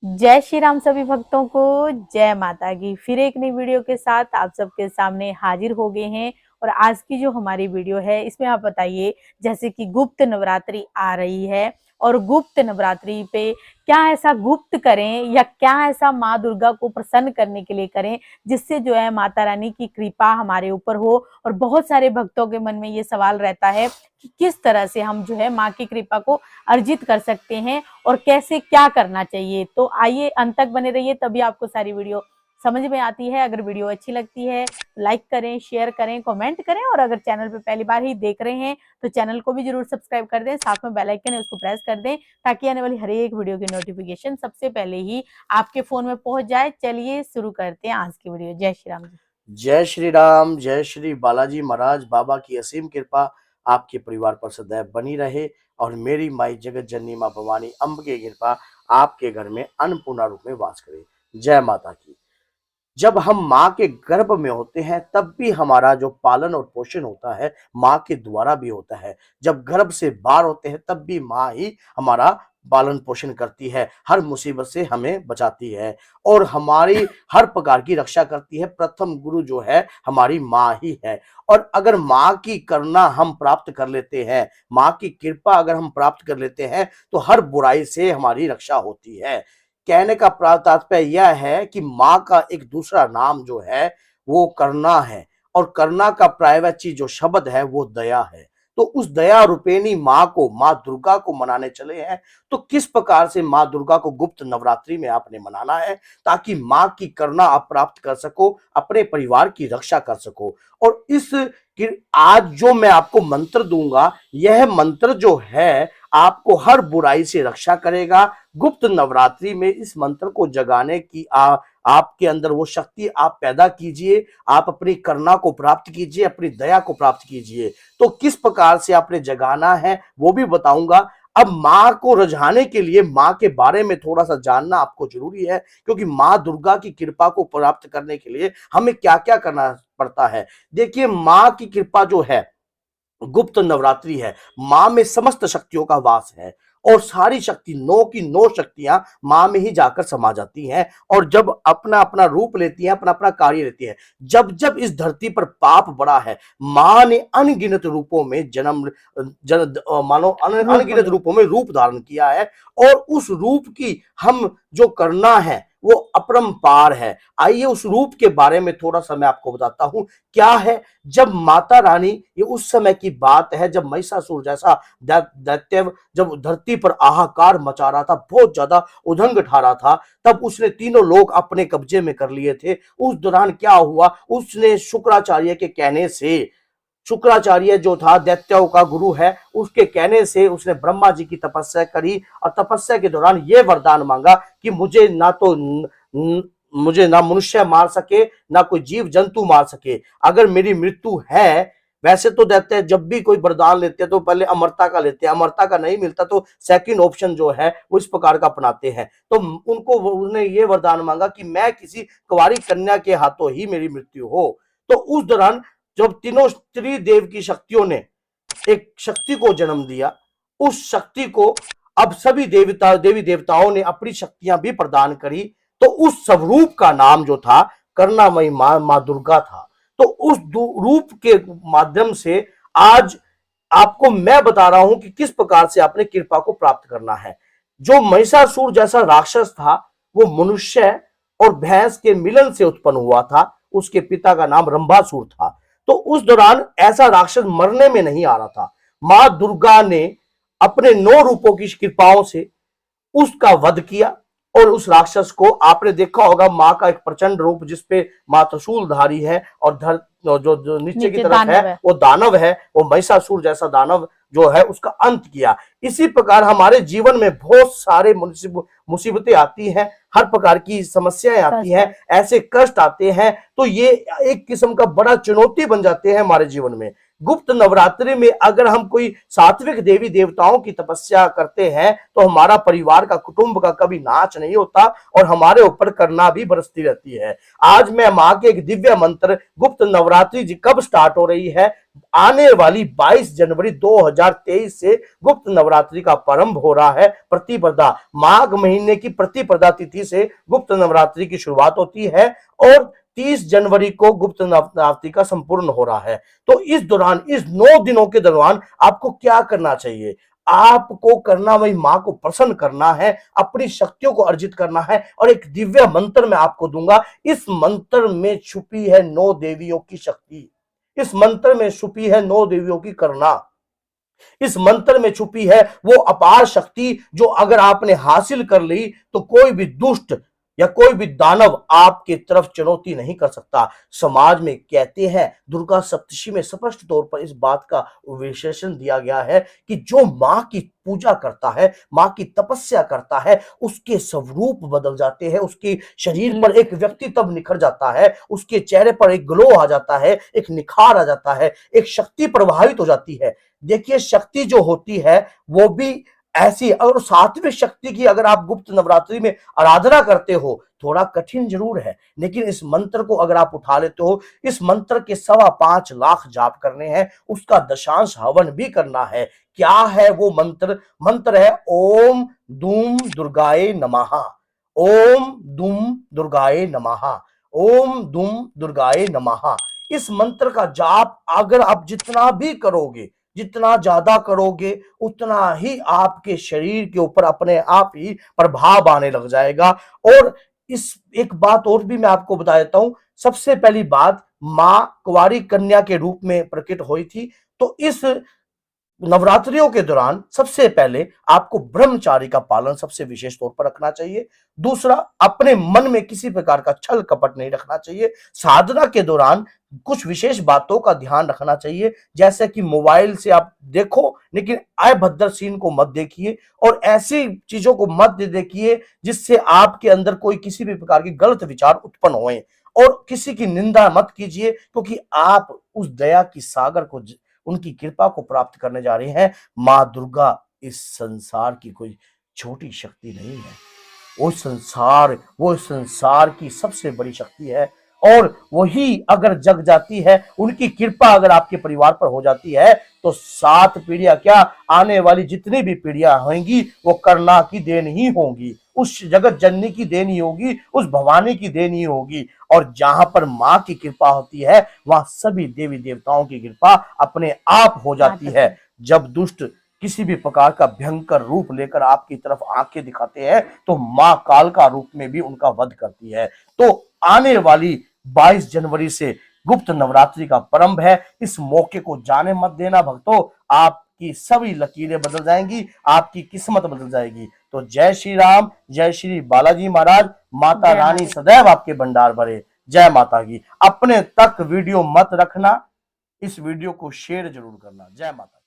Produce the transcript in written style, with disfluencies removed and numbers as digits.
जय श्री राम सभी भक्तों को। जय माता की। फिर एक नई वीडियो के साथ आप सबके सामने हाजिर हो गए हैं। और आज की जो हमारी वीडियो है इसमें आप बताइए, जैसे कि गुप्त नवरात्रि आ रही है और गुप्त नवरात्रि पे क्या ऐसा गुप्त करें या क्या ऐसा माँ दुर्गा को प्रसन्न करने के लिए करें जिससे जो है माता रानी की कृपा हमारे ऊपर हो। और बहुत सारे भक्तों के मन में ये सवाल रहता है कि किस तरह से हम जो है माँ की कृपा को अर्जित कर सकते हैं और कैसे क्या करना चाहिए। तो आइए अंत तक बने रहिए, तभी आपको सारी वीडियो समझ में आती है। अगर वीडियो अच्छी लगती है लाइक करें, शेयर करें, कमेंट करें और अगर चैनल पे पहली बार ही देख रहे हैं तो चैनल को भी जरूर सब्सक्राइब कर दें, साथ में बेल आइकन है उसको प्रेस कर दें ताकि आने वाली हर एक वीडियो की नोटिफिकेशन सबसे पहले ही आपके फोन में पहुंच जाए। चलिए शुरू करते हैं आज की वीडियो। जय श्री राम जी। जय श्री राम, जय श्री बालाजी महाराज। बाबा की असीम कृपा आपके परिवार पर सदैव बनी रहे और मेरी माई जगत जननी माँ भवानी अम्ब की कृपा आपके घर में अन्नपूर्णा रूप में वास करे। जय माता की। जब हम माँ के गर्भ में होते हैं तब भी हमारा जो पालन और पोषण होता है माँ के द्वारा भी होता है। जब गर्भ से बाहर होते हैं तब भी माँ ही हमारा पालन पोषण करती है, हर मुसीबत से हमें बचाती है और हमारी हर प्रकार की रक्षा करती है। प्रथम गुरु जो है हमारी माँ ही है। और अगर माँ की करुणा हम प्राप्त कर लेते हैं, माँ की कृपा अगर हम प्राप्त कर लेते हैं तो हर बुराई से हमारी रक्षा होती है। कहने का तात्पर्य यह है कि माँ का एक दूसरा नाम जो है वो करुणा है और करुणा का पर्यायवाची जो शब्द है वो दया है। तो उस दया रूपेणी माँ को, माँ दुर्गा को मनाने चले हैं। तो किस प्रकार से माँ दुर्गा को गुप्त नवरात्रि में आपने मनाना है ताकि माँ की करुणा आप प्राप्त कर सको, अपने परिवार की रक्षा कर सको। और इस आज जो मैं आपको मंत्र दूंगा, यह मंत्र जो है आपको हर बुराई से रक्षा करेगा। गुप्त नवरात्रि में इस मंत्र को जगाने की आपके अंदर वो शक्ति आप पैदा कीजिए, आप अपनी करुणा को प्राप्त कीजिए, अपनी दया को प्राप्त कीजिए। तो किस प्रकार से आपने जगाना है वो भी बताऊंगा। अब माँ को रिझाने के लिए माँ के बारे में थोड़ा सा जानना आपको जरूरी है, क्योंकि माँ दुर्गा की कृपा को प्राप्त करने के लिए हमें क्या क्या करना पड़ता है। देखिए, माँ की कृपा जो है गुप्त नवरात्रि है, मां में समस्त शक्तियों का वास है और सारी शक्ति, 9 की 9 शक्तियां मां में ही जाकर समा जाती हैं। और जब अपना अपना रूप लेती हैं, अपना अपना कार्य लेती हैं। जब जब इस धरती पर पाप बढ़ा है, मां ने अनगिनत रूपों में मानो अनगिनत रूपों में रूप धारण किया है और उस रूप की हम जो करना है वो अपरंपार है। आइए उस रूप के बारे में थोड़ा सा मैं आपको बताता हूं क्या है। जब माता रानी, ये उस समय की बात है जब महिषासुर जैसा दैत्य जब धरती पर हाहाकार मचा रहा था, बहुत ज्यादा उधंग उठा रहा था, तब उसने तीनों लोग अपने कब्जे में कर लिए थे। उस दौरान क्या हुआ, उसने शुक्राचार्य के कहने से, शुक्राचार्य जो था दैत्यों का गुरु है, उसके कहने से उसने ब्रह्मा जी की तपस्या करी और तपस्या के दौरान यह वरदान मांगा कि मुझे ना मनुष्य मार सके, ना कोई जीव जंतु मार सके। अगर मेरी मृत्यु है, वैसे तो दैत्य जब भी कोई वरदान लेते हैं तो पहले अमरता का लेते हैं, अमरता का नहीं मिलता तो सेकंड ऑप्शन जो है वो इस प्रकार का अपनाते हैं। तो उनको उन्होंने ये वरदान मांगा कि मैं किसी कुंवारी कन्या के हाथों ही मेरी मृत्यु हो। तो उस दौरान जब तीनों त्रिदेव की शक्तियों ने एक शक्ति को जन्म दिया, उस शक्ति को अब सभी देवी देवताओं ने अपनी शक्तियां भी प्रदान करी। तो उस स्वरूप का नाम जो था करुणामयी मां दुर्गा था। तो उस रूप के माध्यम से आज आपको मैं बता रहा हूं कि किस प्रकार से आपने कृपा को प्राप्त करना है। जो महिषासुर जैसा राक्षस था वो मनुष्य और भैंस के मिलन से उत्पन्न हुआ था। उसके पिता का नाम रंभासुर था। तो उस दौरान ऐसा राक्षस मरने में नहीं आ रहा था। मां दुर्गा ने अपने 9 रूपों की कृपाओं से उसका वध किया और उस राक्षस को आपने देखा होगा, मां का एक प्रचंड रूप जिसपे मां त्रिशूलधारी है और जो नीचे की तरफ है वो दानव है, वो महिषासुर जैसा दानव जो है उसका अंत किया। इसी प्रकार हमारे जीवन में बहुत सारे मुसीबतें आती हैं, हर प्रकार की समस्याएं आती हैं, ऐसे कष्ट आते हैं, तो ये एक किस्म का बड़ा चुनौती बन जाते हैं हमारे जीवन में। गुप्त नवरात्रि में अगर हम कोई सात्विक देवी देवताओं की तपस्या करते हैं तो हमारा परिवार का, कुटुंब का कभी नाश नहीं होता और हमारे ऊपर करुणा भी बरसती रहती है। आज मैं मां के एक दिव्य मंत्र, गुप्त नवरात्रि कब स्टार्ट हो रही है, आने वाली 22 जनवरी 2023 से गुप्त नवरात्रि का प्रारंभ हो रहा है। प्रतिपदा माघ महीने की प्रतिपदा तिथि से गुप्त नवरात्रि की शुरुआत होती है और 30 जनवरी को गुप्त नवरात्रि का संपूर्ण हो रहा है। तो इस दौरान, इस 9 दिनों के दौरान आपको क्या करना चाहिए? आपको करना वही मां को प्रसन्न करना है, अपनी शक्तियों को अर्जित करना है और एक दिव्य मंत्र मैं आपको दूंगा। इस मंत्र में छुपी है 9 देवियों की शक्ति, इस मंत्र में छुपी है 9 देवियों की करुणा, इस मंत्र में छुपी है वो अपार शक्ति जो अगर आपने हासिल कर ली तो कोई भी दुष्ट या कोई भी दानव आपके तरफ चुनौती नहीं कर सकता। समाज में कहते हैं, दुर्गा सप्तशी में स्पष्ट तौर पर इस बात का विशेषण दिया गया है कि जो मां की पूजा करता है, मां की तपस्या करता है, उसके स्वरूप बदल जाते हैं, उसके शरीर पर एक व्यक्ति तब निखर जाता है, उसके चेहरे पर एक ग्लो आ जाता है, एक निखार आ जाता है, एक शक्ति प्रभावित हो जाती है। देखिए, शक्ति जो होती है वो भी ऐसी, और सात्विक शक्ति की अगर आप गुप्त नवरात्रि में आराधना करते हो, थोड़ा कठिन जरूर है, लेकिन इस मंत्र को अगर आप उठा लेते हो, इस मंत्र के 5.25 लाख जाप करने हैं, उसका दशांश हवन भी करना है। क्या है वो मंत्र? मंत्र है ओम दूम दुर्गाए नमः, ओम दूम दुर्गाए नमः, ओम दूम दुर्गाए नमः। इस मंत्र का जाप अगर आप जितना भी करोगे, जितना ज्यादा करोगे, उतना ही आपके शरीर के ऊपर अपने आप ही प्रभाव आने लग जाएगा। और इस एक बात और भी मैं आपको बता देता हूं। सबसे पहली बात, मां कुंवारी कन्या के रूप में प्रकट हुई थी, तो इस नवरात्रियों के दौरान सबसे पहले आपको ब्रह्मचारी का पालन सबसे विशेष तौर पर रखना चाहिए। दूसरा, अपने मन में किसी प्रकार का छल कपट नहीं रखना चाहिए। साधना के दौरान कुछ विशेष बातों का ध्यान रखना चाहिए, जैसे कि मोबाइल से आप देखो लेकिन अभद्र सीन को मत देखिए और ऐसी चीजों को मत देखिए जिससे आपके अंदर कोई किसी भी प्रकार के गलत विचार उत्पन्न होए। और किसी की निंदा मत कीजिए, क्योंकि आप उस दया की सागर को, उनकी कृपा को प्राप्त करने जा रहे हैं। मां दुर्गा इस संसार की कोई छोटी शक्ति नहीं है, वो संसार की सबसे बड़ी शक्ति है। और वही अगर जग जाती है, उनकी कृपा अगर आपके परिवार पर हो जाती है, तो 7 पीढ़ियां क्या, आने वाली जितनी भी पीढ़ियां होंगी वो करना की देन ही होंगी, उस जगत जननी की देन ही होगी, उस भवानी की देन ही होगी। और जहां पर मां की कृपा होती है, वहां सभी देवी देवताओं की कृपा अपने आप हो जाती है। जब दुष्ट किसी भी प्रकार का भयंकर रूप लेकर आपकी तरफ आंखें दिखाते हैं, तो मां काल का रूप में भी उनका वध करती है। तो आने वाली 22 जनवरी से गुप्त नवरात्रि का प्रारंभ है। इस मौके को जाने मत देना भक्तों, आपकी सभी लकीरें बदल जाएंगी, आपकी किस्मत बदल जाएगी। तो जय श्री राम, जय श्री बालाजी महाराज, माता रानी सदैव आपके भंडार भरे। जय माता की। अपने तक वीडियो मत रखना, इस वीडियो को शेयर जरूर करना। जय माता।